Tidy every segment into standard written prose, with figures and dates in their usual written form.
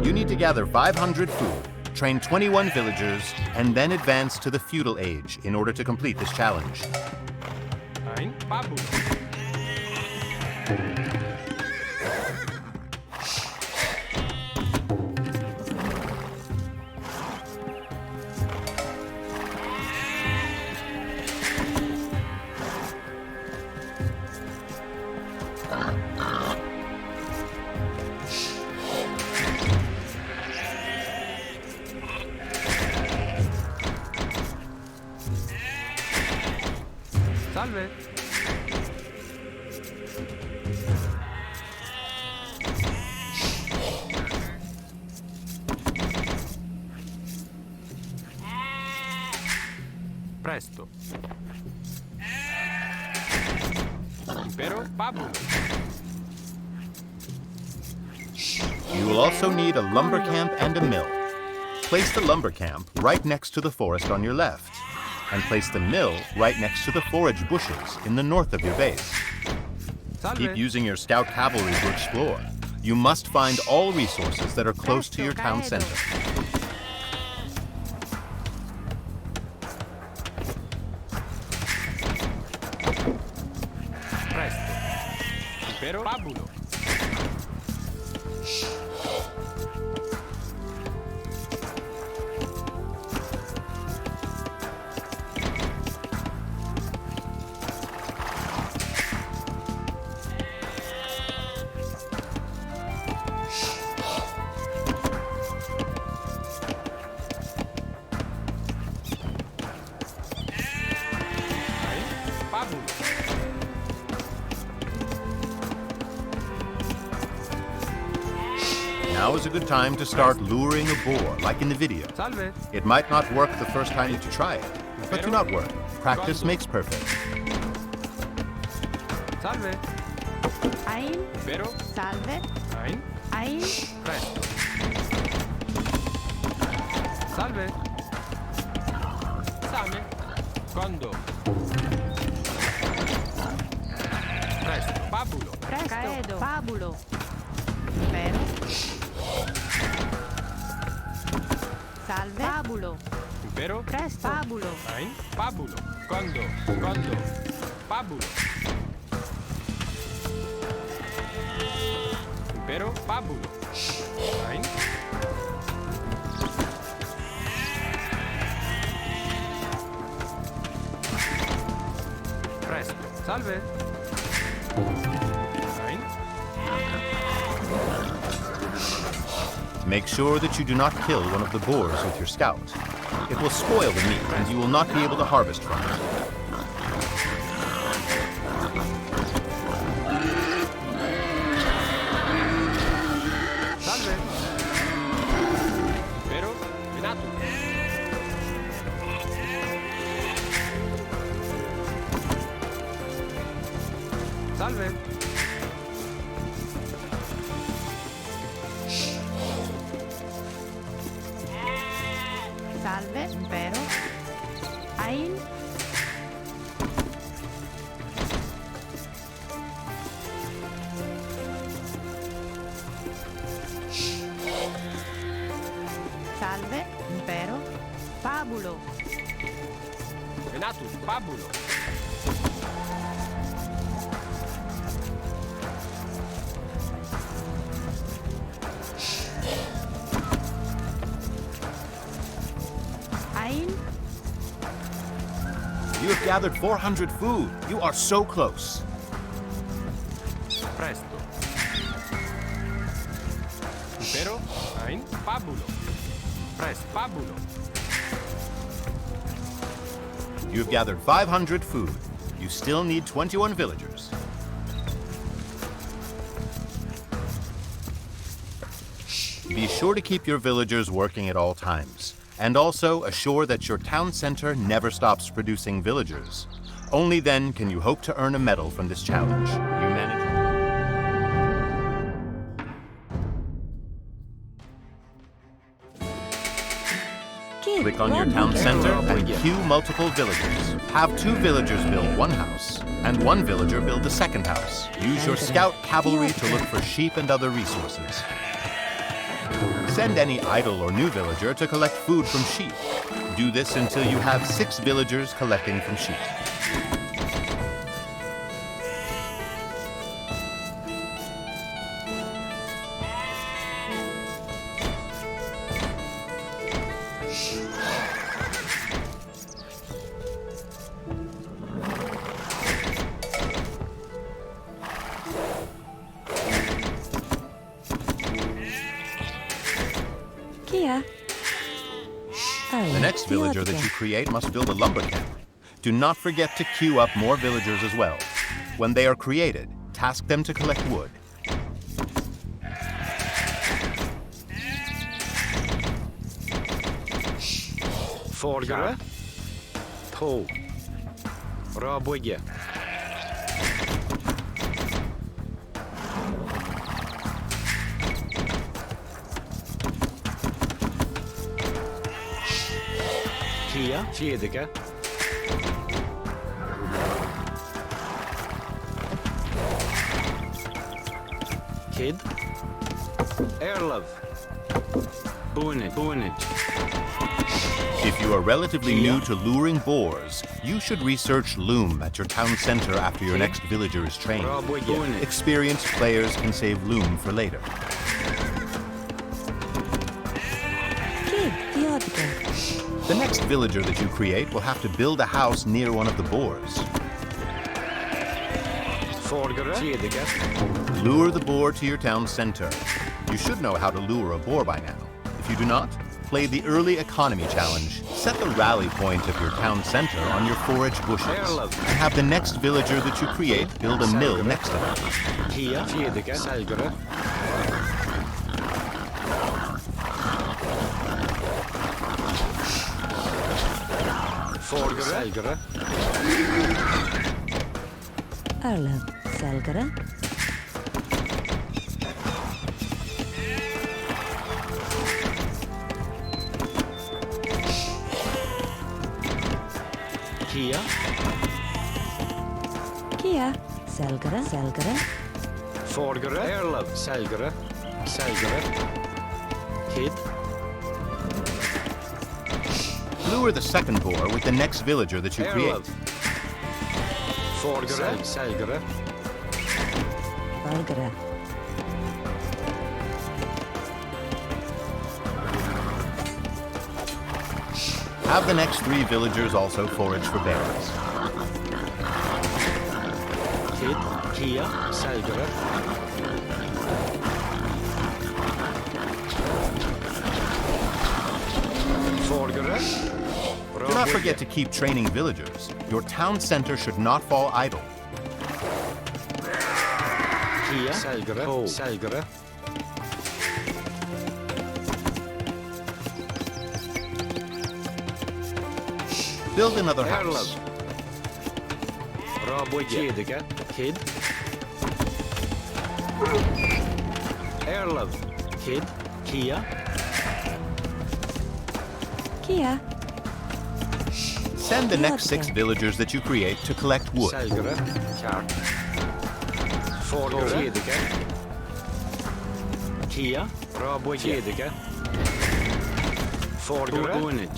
You need to gather 500 food, train 21 villagers, and then advance to the feudal age in order to complete this challenge. Salve. Presto. Impero Pabulo. You will also need a lumber camp and a mill. Place the lumber camp right next to the forest on your left, and place the mill right next to the forage bushes in the north of your base. Salve. Keep using your scout cavalry to explore. You must find all resources that are close to your town center. Presto. Impero Pabulo. Now is a good time to start luring a boar, like in the video. Salve. It might not work the first time that you try it, but do not worry. Practice makes perfect. Salve. Ein, Impero. salve, Ein. ein, Presto. Salve. Same. Quando. Presto. Pabulo. presto, caedo, fabulo, impero, salve, fabulo, Impero. presto, fabulo, Ein. Pabulo. Quando. Pabulo. Impero. Pabulo. Ein. Presto. Salve. Ein. Make sure that you do not kill one of the boars with your scout. It will spoil the meat, and you will not be able to harvest from it. Salve. Impero. Venato. Salve. salve, impero, ein, salve, impero, fabulo, Venatus. Pabulo. ein, You have gathered 400 food. You are so close. Presto. Impero. Ein. Pabulo. Presto. Pabulo. You have gathered 500 food. You still need 21 villagers. Be sure to keep your villagers working at all times, and also assure that your town center never stops producing villagers. Only then can you hope to earn a medal from this challenge. You manage. Click on your town center and queue multiple villagers. Have 2 villagers build one house, and 1 villager build the second house. Use your scout cavalry to look for sheep and other resources. Send any idle or new villager to collect food from sheep. Do this until you have 6 villagers collecting from sheep. Kia. The next villager that you create must build a lumber camp. Do not forget to queue up more villagers as well. When they are created, task them to collect wood. Vordere. På. Rabøye. Kia. Fjedike. Kid. Erlov. Buenit. If you are relatively new to luring boars, you should research loom at your town center after your next villager is trained. Rabøye. Experienced players can save loom for later. Kid, Theodike. The next villager that you create will have to build a house near one of the boars. Vordere. Fjedike. Lure the boar to your town center. You should know how to lure a boar by now. If you do not, play the Early Economy Challenge. Set the rally point of your town center on your forage bushes. And have the next villager that you create build a mill next to them. Kia. Fjedike. Selgere. Vordere. Selgere. Erlov. Selgere. Kia. Kia. Selgere. Vordere. Erlov. Selgere. Kid. Lure the second boar with the next villager that you create. Erlov. Vordere. Selgere. Valgere. Have the next 3 villagers also forage for berries. Kid. Kia. Selgere. Vordere. Do not forget to keep training villagers. Your town center should not fall idle. Kia. Selgere. På. Selgere. Build another house. Rabøye. Fjedike. Kid. Erlov. Kid. Kia. Kia. Send the next 6 villagers that you create to collect wood. Selgere. Kjart. Vordere. Fjedike. Kia. Rabøye. Fjedike. Vordere. Buenit.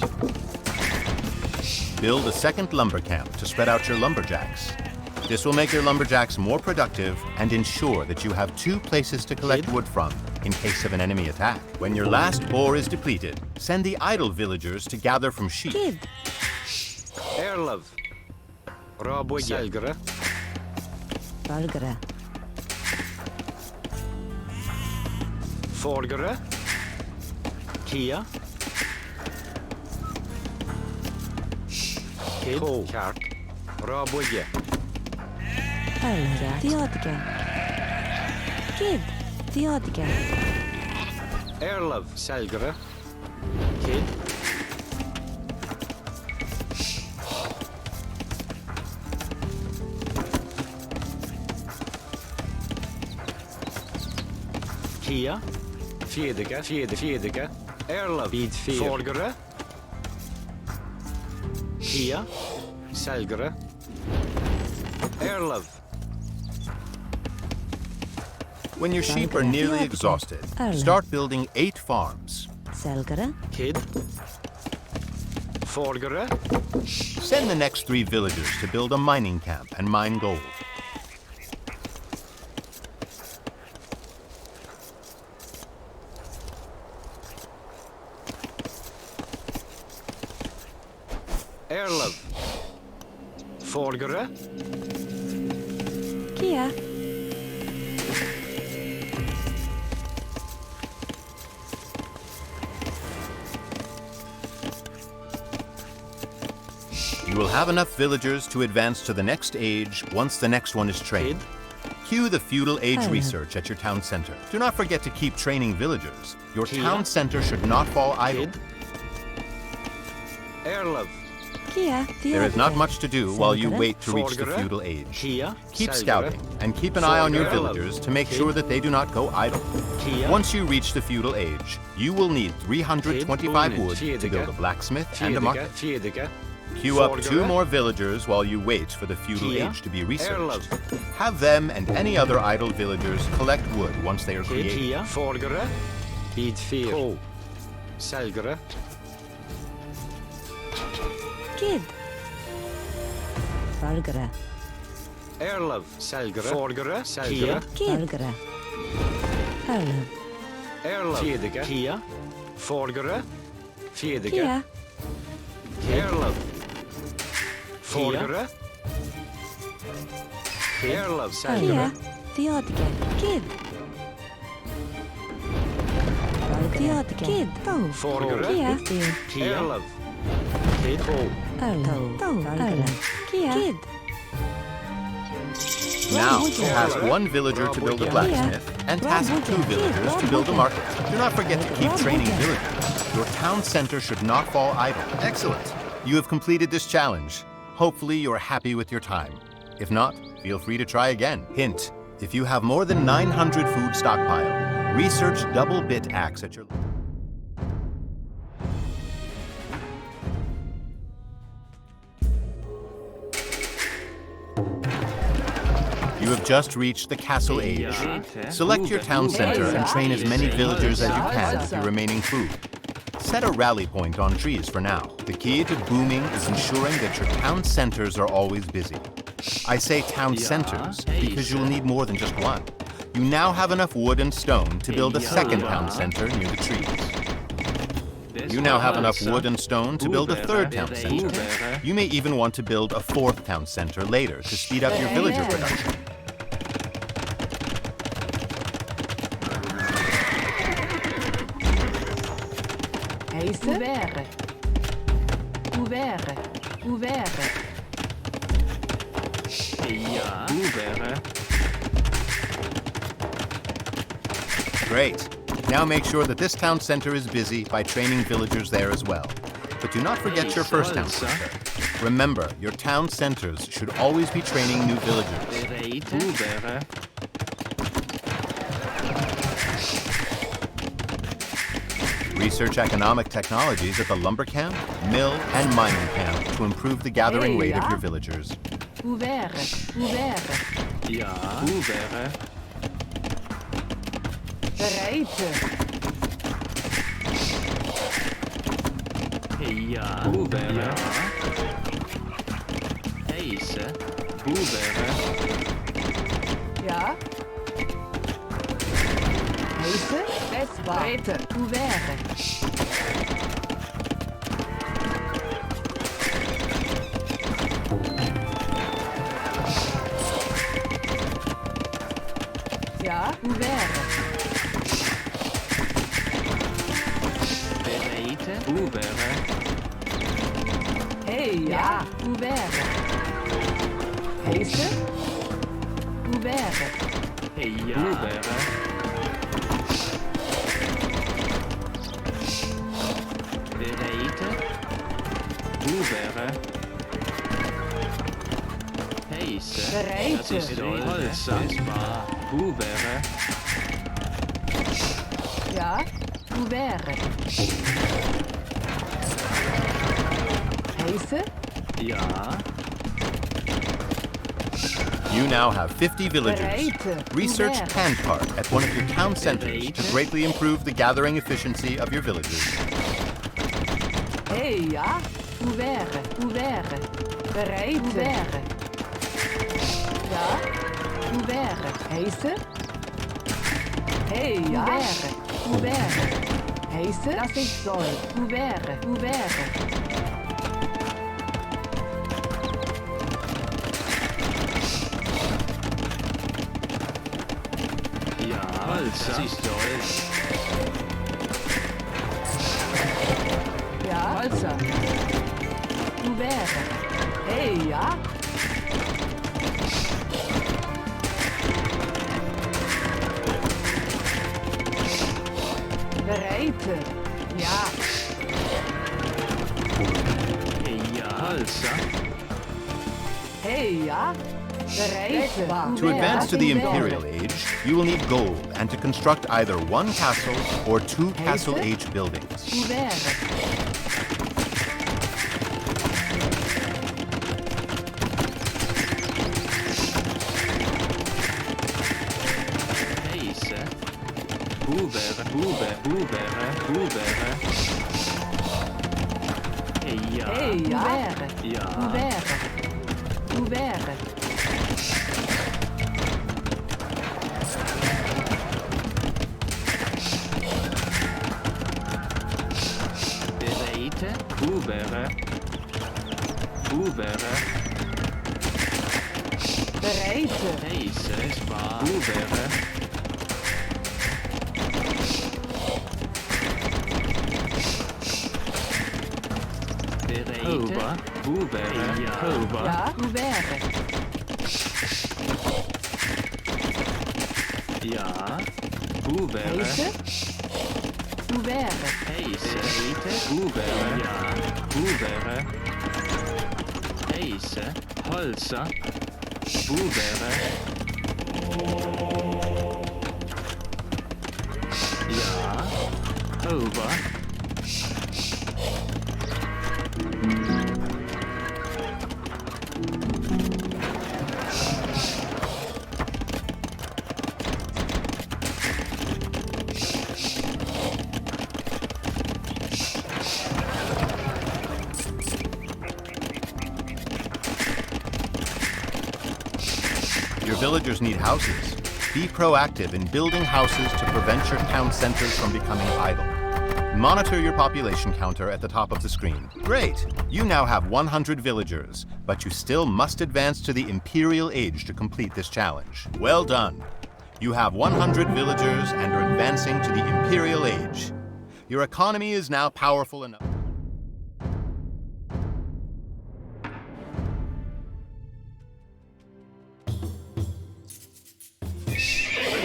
Build a second lumber camp to spread out your lumberjacks. This will make your lumberjacks more productive and ensure that you have 2 places to collect wood from in case of an enemy attack. When your last boar is depleted, send the idle villagers to gather from sheep. Kid. Erlov. Rabøye. Selgere. Valgere. Vordere. Kia. Kid. På. Kjart. Rabøye. Erlov. Theodike. Kid. Theodike. Erlov. Selgere. Kid. Kia. Fjedike. Erlov. Vordere. Kia. Selgere. Erlov. When your sheep are nearly exhausted, start building 8 farms. Selgere. Kid. Forgere. Send the next 3 villagers to build a mining camp and mine gold. Erlov. Forgere. Kia. You will have enough villagers to advance to the next age once the next one is trained. Cue the feudal age research at your town center. Do not forget to keep training villagers. Your town center should not fall idle. Kid. Erlov. Kia. There is not much to do while you Selgere. wait to reach the Forgere. feudal age. Kia. Keep Selgere. scouting and keep an eye on your Forgere. villagers to make sure that they do not go idle. Kia. Once you reach the feudal age, you will need 325 wood to build a blacksmith and a market. Fjedike. Queue up 2 Forgere. more villagers while you wait for the feudal Kia. age to be researched. Erlov. Have them and any other idle villagers collect wood once they are Kid. created. Kia. Forgere. Bid 4. Ko. Selgere. Kid. Valgere. Erlov. Selgere. Forgere. Selgere. Kid. Valgere. Erlov. Erlov. Fjedike. Kia. Forgere. Fjedike. Kia. Erlov. Forgere. Erlov. Selgere. Kia. Theodike. Kid. Theodike. Kid. Tau. Forgere. Kia. Kia. Erlov. Kid. Ko. Erlov. Tau. Valgere. Kia. Kid. Now, task 1 villager to build a blacksmith and task 2 villagers to build a market. Do not forget to keep training villagers. Your town center should not fall idle. Excellent. You have completed this challenge. Hopefully you're happy with your time. If not, feel free to try again. Hint, if you have more than 900 food stockpile, research double bit axe at your... You have just reached the castle age. Select your town center and train as many villagers as you can with your remaining food. Set a rally point on trees for now. The key to booming is ensuring that your town centers are always busy. I say town centers because you will need more than just one. You now have enough wood and stone to build a second town center near the trees. You now have enough wood and stone to build a third town center. You may even want to build a fourth town center later to speed up your villager production. Ouvert. Ouvert. Ouvert. Great. Now make sure that this town center is busy by training villagers there as well. But do not forget your first town center. Remember, your town centers should always be training new villagers. Research economic technologies at the lumber camp, mill, and mining camp to improve the gathering rate of your villagers. Ouvert. Ouvert. Bereid. Ja. Heise. Bereid. Ouvert. Ja. Ouvert. Hey, ja. Ouvert. Heise. Ouvert. Bereid. Ja. Ouvert. Heise. You now have 50 villagers. Bereite. Research Ouvert. Hand Cart at one of your town centers to greatly improve the gathering efficiency of your villagers. Hey, ja. Ouvert. Ouvert. Bereite. Ouvert. Ja. Ouvert. Heisse. Hey, ja. Ouvert. Ouvert. Heisse. Das ist soll. Ouvert. Ouvert. Ja, das ist toll. Ja. Holzer. Ouvert. Hey, ja. Bereite. Ja. Ja, Hey, ja. Bereite. To advance to the Imperial Age, you will need gold and to construct either one castle or two Castle Age buildings. Ouvert. Heisse. Hubere. Ja. Hey, ja. Ouvert. Ja. Ouvert. Ouvert. Bereite. Hubere. Bereite. Heisse. Hubere. Bereite. Hubere. Ja. Ja. Ouvert. Ja. Hubere. Heisse. Ouvert. Heisse. Hubere. Ja. Hubere. Heisse. Holzer. Hubere. Ja. Over. Your villagers need houses. Be proactive in building houses to prevent your town centers from becoming idle. Monitor your population counter at the top of the screen. Great! You now have 100 villagers, but you still must advance to the Imperial Age to complete this challenge. Well done! You have 100 villagers and are advancing to the Imperial Age. Your economy is now powerful enough.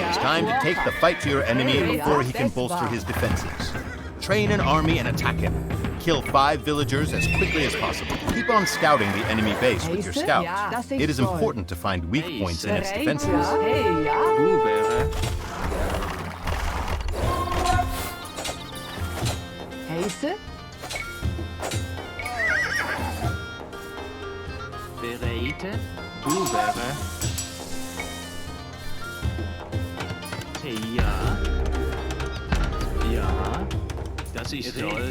It's time to take the fight to your enemy before he can bolster his defenses. Train an army and attack him. Kill 5 villagers as quickly as possible. Keep on scouting the enemy base with your scouts. It is important to find weak points in its defenses. Hey, ja. Hubere. Heisse. Bereite. Hubere. Ja. Ja. Das ist toll.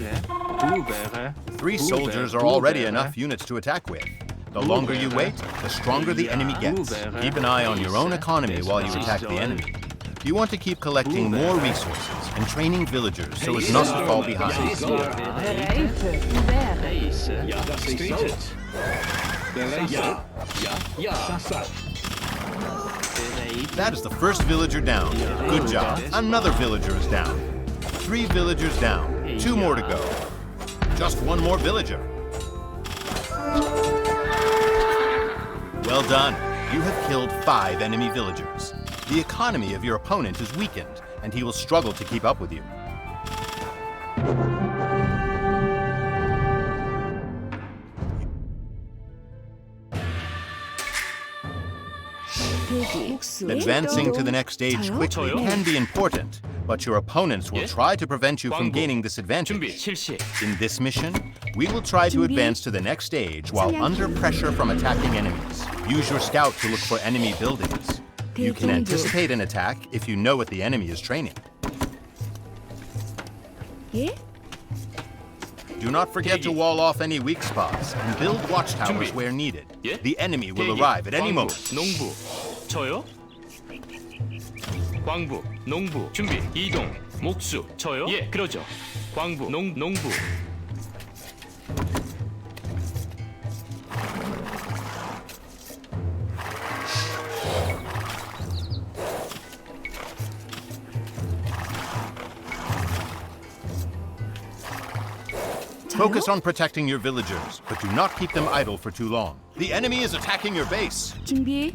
Hubere. 3 soldiers are already enough units to attack with. The longer you wait, the stronger the enemy gets. Keep an eye on your own economy while you attack the enemy. You want to keep collecting more resources and training villagers so as not to fall behind. Bereite. Ouvert. Heisse. Ja, das ist es. Ja, das war. Bereite. That is the first villager down. Good job. Another villager is down. 3 villagers down. 2 more to go. Just 1 more villager. Well done. You have killed 5 enemy villagers. The economy of your opponent is weakened, and he will struggle to keep up with you. Advancing to the next stage quickly 저요? can be important, but your opponents will 예? try to prevent you from 광부. gaining this 준비 advantage. 실시. In this mission, we will try to advance to the next stage while under pressure from attacking enemies. Use your scout to look for enemy buildings. You can anticipate an attack if you know what the enemy is training. 예? Do not forget to 대기. wall off any weak spots and build watchtowers 준비. where needed. 예? The enemy will 대기. arrive at any 광부, moment. 농부. 저요? 광부, 농부. 준비. 이동. 목수. 저요? 예, 그러죠. 광부, 농부. Focus on protecting your villagers, but do not keep them idle for too long. The enemy is attacking your base. 준비.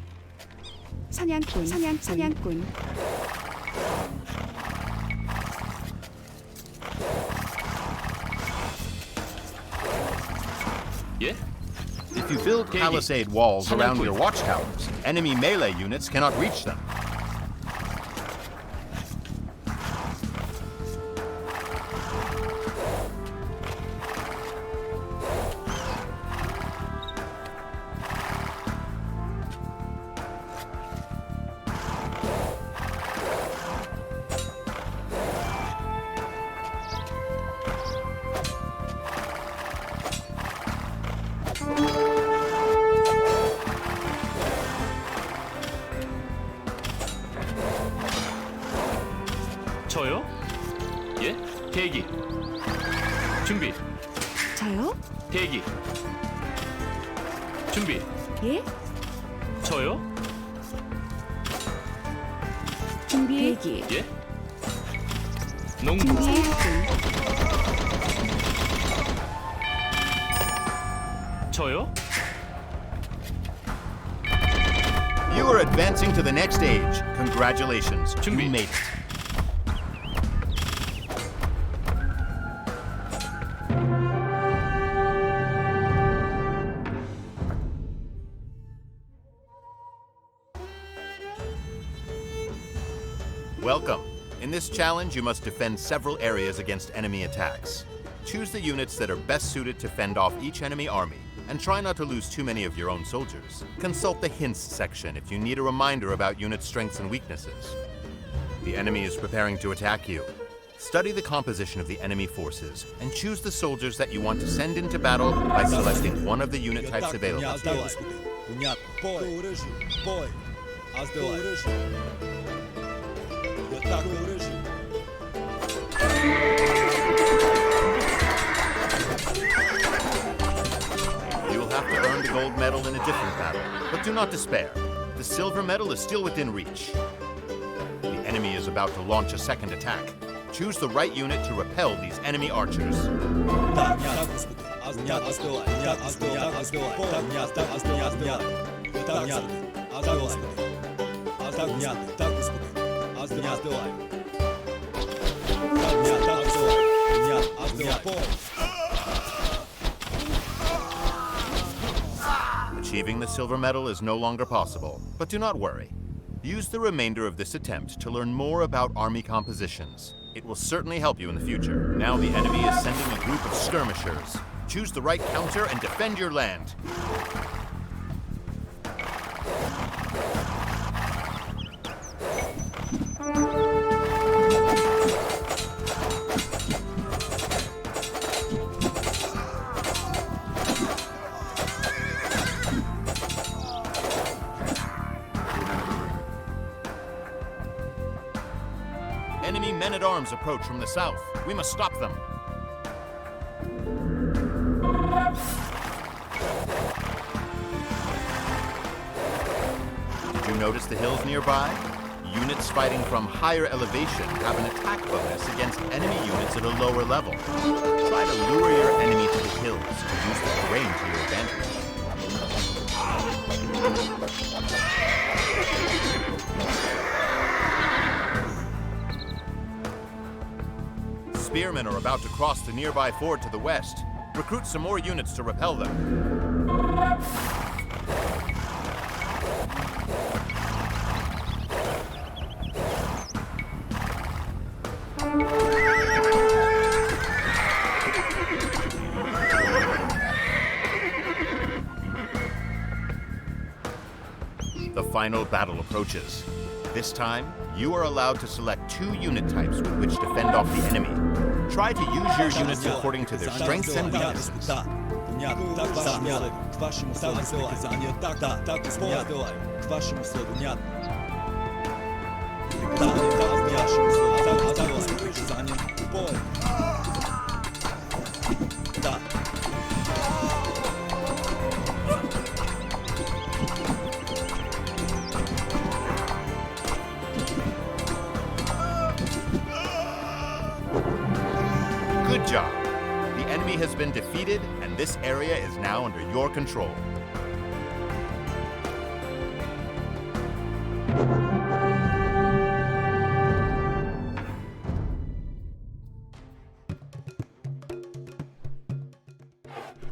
사냥꾼. 예? If you build 대기. palisade walls around 사냥꾼. your watchtowers, enemy melee units cannot reach them. 저요? 예? 대기. 준비. 저요? 대기. 준비. 예? 저요? 준비. 예? 농부. 사냥꾼. 저요? You are advancing to the next stage. Congratulations, 준비. you made it. Welcome. In this challenge, you must defend several areas against enemy attacks. Choose the units that are best suited to fend off each enemy army, and try not to lose too many of your own soldiers. Consult the hints section if you need a reminder about unit strengths and weaknesses. The enemy is preparing to attack you. Study the composition of the enemy forces, and choose the soldiers that you want to send into battle by selecting one of the unit types available. You will have to earn the gold medal in a different battle, but do not despair. The silver medal is still within reach. The enemy is about to launch a second attack. Choose the right unit to repel these enemy archers. Achieving the silver medal is no longer possible, but do not worry. Use the remainder of this attempt to learn more about army compositions. It will certainly help you in the future. Now the enemy is sending a group of skirmishers. Choose the right counter and defend your land. Enemy men-at-arms approach from the south. We must stop them. Did you notice the hills nearby? Units fighting from higher elevation have an attack bonus against enemy units at a lower level. Try to lure your enemy to the hills to use the terrain to your advantage. Spearmen are about to cross the nearby ford to the west. Recruit some more units to repel them. final battle approaches. This time, you are allowed to select 2 unit types with which to fend off the enemy. Try to use your units according to their strengths and weaknesses. Да, понятно. Так, понятно. К вашим условиям приказания. Так, так, понятно. К вашим условиям понятно. Так, к вашим условиям. Так, приказания. Бой. Да. Good job. The enemy has been defeated, and this area is now under your control.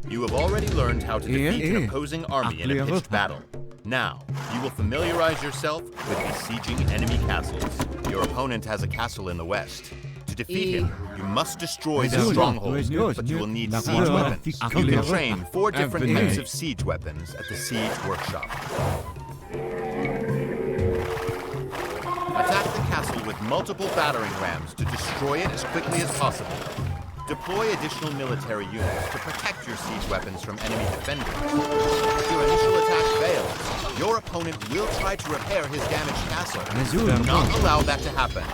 You have already learned how to defeat an opposing army in a pitched battle. Now, you will familiarize yourself with besieging enemy castles. Your opponent has a castle in the west. To defeat him, you must destroy the stronghold, but you will need siege weapons. You can train 4 different types of siege weapons at the Siege Workshop. Attack the castle with multiple battering rams to destroy it as quickly as possible. Deploy additional military units to protect your siege weapons from enemy defenders. If your initial attack fails, your opponent will try to repair his damaged castle. Do not allow that to happen.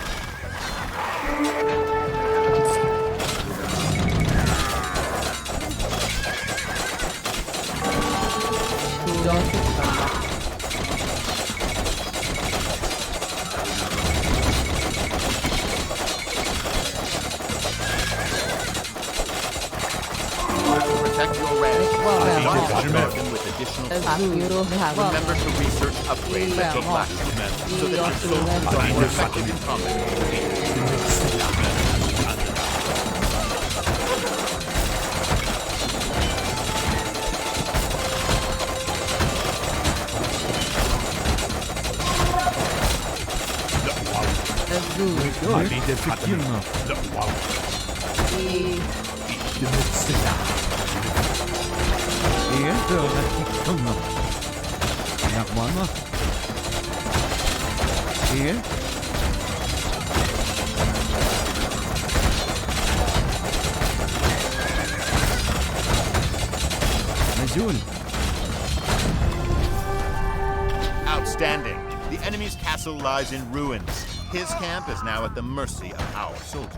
Protect your ranch. With additional remember to research upgrades at your blacksmith so that your soldiers are more effective in combat. Outstanding. The enemy's castle lies in ruins. His camp is now at the mercy of our soldiers.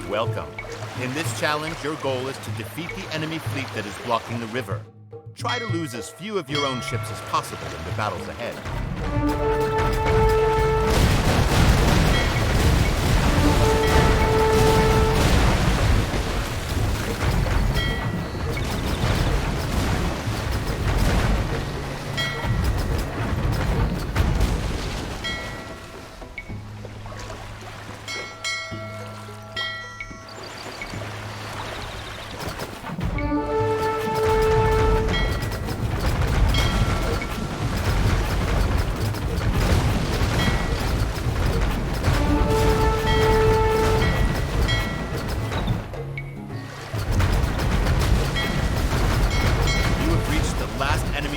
Welcome. In this challenge, your goal is to defeat the enemy fleet that is blocking the river. Try to lose as few of your own ships as possible in the battles ahead.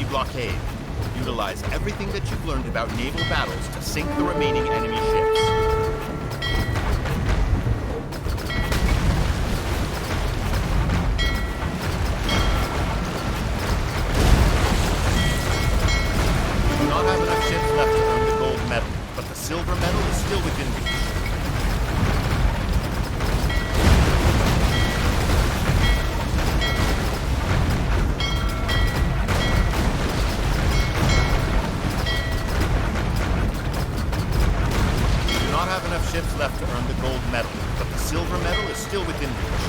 Blockade. Utilize everything that you've learned about naval battles to sink the remaining enemy ships. You do not have enough ships left to earn the gold medal, but the silver medal is still within reach. Ships left to earn the gold medal, but the silver medal is still within reach.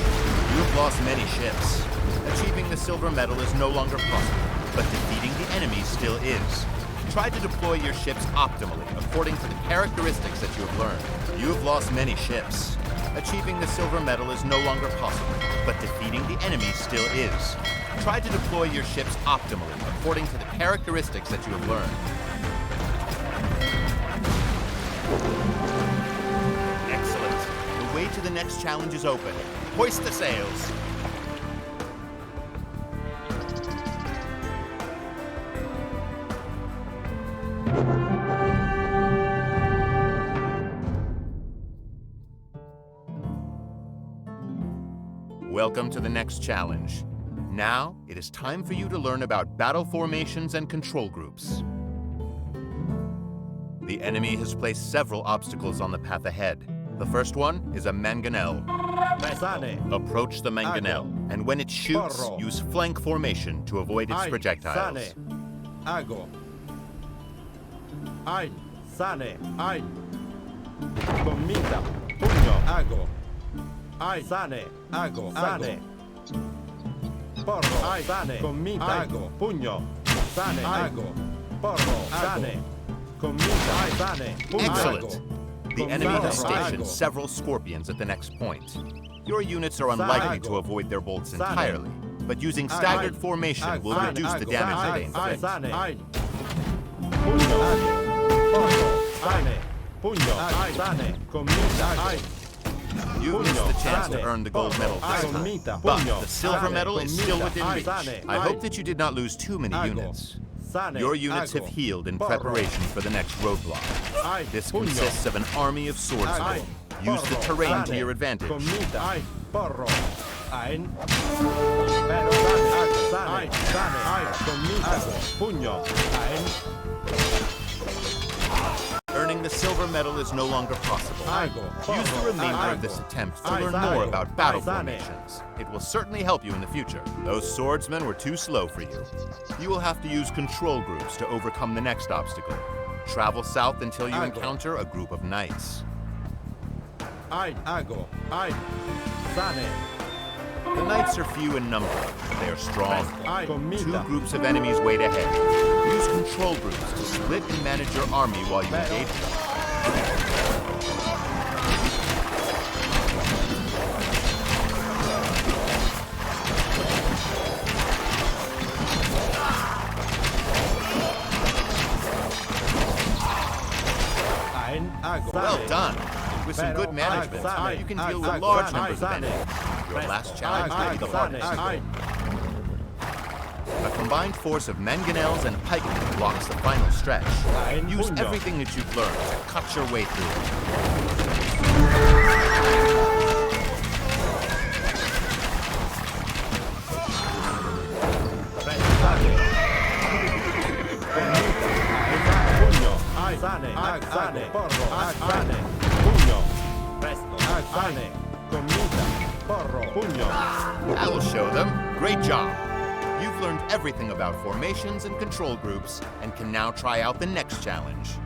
You have lost many ships. Achieving the silver medal is no longer possible, but defeating the enemy still is. Try to deploy your ships optimally according to the characteristics that you have learned. You have lost many ships. Achieving the silver medal is no longer possible, but defeating the enemy still is. Try to deploy your ships optimally according to the characteristics that you have learned. the next challenge is open. Hoist the sails. Welcome to the next challenge. Now, it is time for you to learn about battle formations and control groups. The enemy has placed several obstacles on the path ahead. The first one is a mangonel. Approach the mangonel, and when it shoots, use flank formation to avoid its projectiles. Ago. Ein. Sane. Ein. Gomita. Pugno. Ago. Ein. Sane. Ago. Sane. Porro. Ein. Sane. Gomita. Ago. Pugno. Sane. Ago. Porro. Sane. Gomita. Sane. Excellent! The enemy has stationed several scorpions at the next point. Your units are unlikely to avoid their bolts entirely, but using staggered formation will reduce the damage they inflict. You missed the chance to earn the gold medal this time, but the silver medal is still within reach. I hope that you did not lose too many units. Your units have healed in preparation for the next roadblock. This consists of an army of swordsmen. Use the terrain to your advantage. Earning the silver medal is no longer possible. Use the remainder of this attempt to learn more about battle formations. It will certainly help you in the future. Those swordsmen were too slow for you. You will have to use control groups to overcome the next obstacle. Travel south until you encounter a group of knights. The knights are few in number. They are strong. Two groups of enemies wait ahead. Use control groups to split and manage your army while you engage them. Well done. With some good management, you can deal with large numbers of enemies. Your last challenge may be the hardest. A combined force of mangonels and pikemen blocks the final stretch. Use everything that you've learned to cut your way through it. I will show them. Great job. You've learned everything about formations and control groups and can now try out the next challenge.